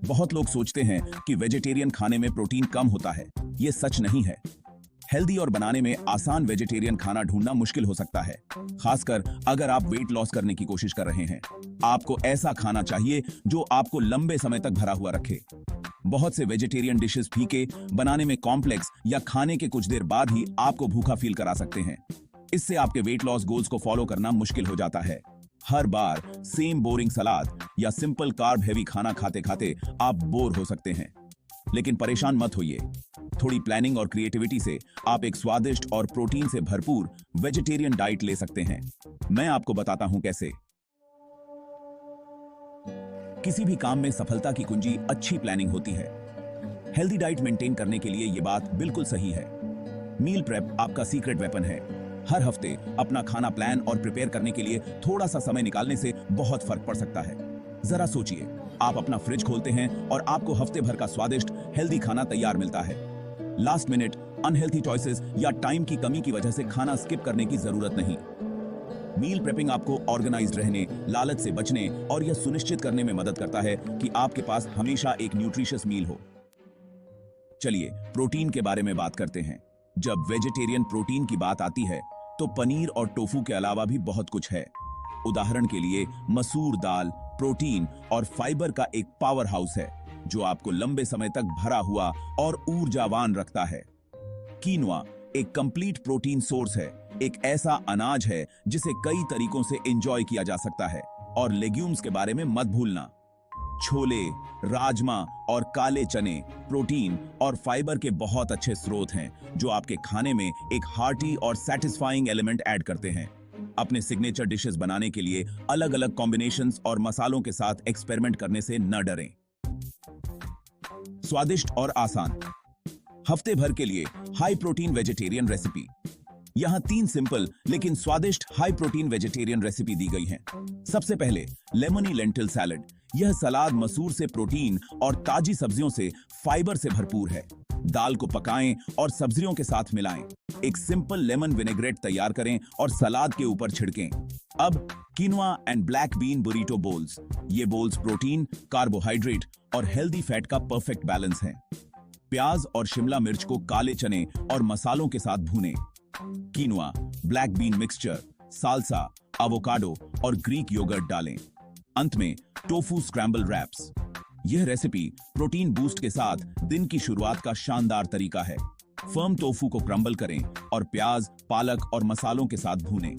बहुत लोग सोचते हैं कि वेजिटेरियन खाने में प्रोटीन कम होता है। ये सच नहीं है। हेल्दी और बनाने में आसान वेजिटेरियन खाना ढूंढना मुश्किल हो सकता है, खासकर अगर आप वेट लॉस करने की कोशिश कर रहे हैं। आपको ऐसा खाना चाहिए जो आपको लंबे समय तक भरा हुआ रखे। बहुत से वेजिटेरियन डिशेस फीके, बनाने में कॉम्प्लेक्स या खाने के कुछ देर बाद ही आपको भूखा फील करा सकते हैं। इससे आपके वेट लॉस गोल्स को फॉलो करना मुश्किल हो जाता है। हर बार सेम बोरिंग सलाद या सिंपल कार्ब हेवी खाना खाते खाते आप बोर हो सकते हैं। लेकिन परेशान मत होइए। थोड़ी प्लानिंग और क्रिएटिविटी से आप एक स्वादिष्ट और प्रोटीन से भरपूर वेजिटेरियन डाइट ले सकते हैं। मैं आपको बताता हूं कैसे। किसी भी काम में सफलता की कुंजी अच्छी प्लानिंग होती है। हेल्दी डाइट मेंटेन करने के लिए यह बात बिल्कुल सही है। मील प्रेप आपका सीक्रेट वेपन है। हर हफ्ते अपना खाना प्लान और प्रिपेयर करने के लिए थोड़ा सा समय निकालने से बहुत फर्क पड़ सकता है। जरा सोचिए, आप अपना फ्रिज खोलते हैं और आपको हफ्ते भर का स्वादिष्ट हेल्दी खाना तैयार मिलता है। लास्ट मिनट अनहेल्दी चॉइसेस या टाइम की कमी की वजह से खाना स्किप करने की जरूरत नहीं। मील प्रेपिंग आपको ऑर्गेनाइज्ड रहने, लालच से बचने और यह सुनिश्चित करने में मदद करता है कि आपके पास हमेशा एक न्यूट्रिशियस मील हो। चलिए प्रोटीन के बारे में बात करते हैं। जब वेजिटेरियन प्रोटीन की बात आती है तो पनीर और टोफू के अलावा भी बहुत कुछ है। उदाहरण के लिए मसूर दाल प्रोटीन और फाइबर का एक पावर हाउस है जो आपको लंबे समय तक भरा हुआ और ऊर्जावान रखता है। कीनोआ एक कंप्लीट प्रोटीन सोर्स है। एक ऐसा अनाज है जिसे कई तरीकों से एंजॉय किया जा सकता है। और लेग्यूम्स के बारे में मत भूलना। छोले, राजमा और काले चने प्रोटीन और फाइबर के बहुत अच्छे स्रोत हैं जो आपके खाने में एक हार्टी और सैटिस्फाइंग एलिमेंट ऐड करते हैं। अपने सिग्नेचर डिशेस बनाने के लिए अलग अलग कॉम्बिनेशंस और मसालों के साथ एक्सपेरिमेंट करने से न डरें। स्वादिष्ट और आसान हफ्ते भर के लिए हाई प्रोटीन वेजिटेरियन रेसिपी। यहां 3 सिंपल लेकिन स्वादिष्ट हाई प्रोटीन वेजिटेरियन रेसिपी दी गई हैं। सबसे पहले लेमनी लेंटिल सैलेड। यह सलाद मसूर से प्रोटीन और ताजी सब्जियों से फाइबर से भरपूर है। दाल को पकाएं और सब्जियों के साथ मिलाएं। एक सिंपल लेमन विनेग्रेट तैयार करें और सलाद के ऊपर छिड़कें। अब quinoa and black bean बुरीटो balls. ये बोल्स प्रोटीन, कार्बोहाइड्रेट और हेल्दी फैट का परफेक्ट बैलेंस हैं। प्याज और शिमला मिर्च को काले चने और मसालों के साथ भूनें। Quinoa, black bean mixture, salsa, avocado और ग्रीक योगर्ट डालें। अंत में टोफू स्क्रैम्बल रैप्स। यह रेसिपी प्रोटीन बूस्ट के साथ दिन की शुरुआत का शानदार तरीका है। फर्म टोफू को क्रम्बल करें और प्याज, पालक और मसालों के साथ भूनें।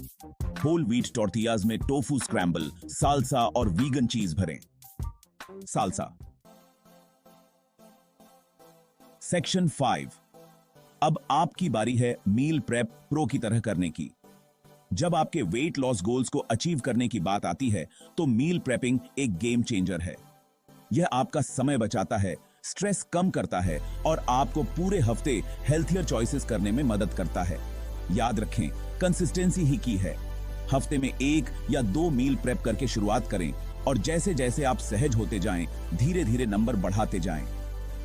होल व्हीट टॉर्टियाज में टोफू स्क्रैम्बल, साल्सा और वीगन चीज भरें। साल्सा। सेक्शन 5। अब आपकी बारी है मील प्रेप प्रो की तरह करने की। जब आपके वेट लॉस गोल्स को अचीव करने की बात आती है तो मील प्रेपिंग एक गेम चेंजर है। यह आपका समय बचाता है, स्ट्रेस कम करता है और आपको पूरे हफ्ते हेल्थियर चॉइसेस करने में मदद करता है। याद रखें, कंसिस्टेंसी ही की है। हफ्ते में 1 या 2 मील प्रेप करके शुरुआत करें और जैसे जैसे आप सहज होते जाएं, धीरे धीरे नंबर बढ़ाते जाएं।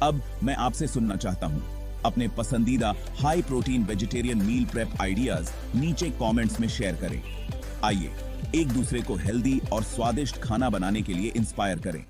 अब मैं आपसे सुनना चाहता हूं। अपने पसंदीदा high protein vegetarian meal prep ideas नीचे कमेंट्स में शेयर करें। आइए एक दूसरे को हेल्दी और स्वादिष्ट खाना बनाने के लिए इंस्पायर करें।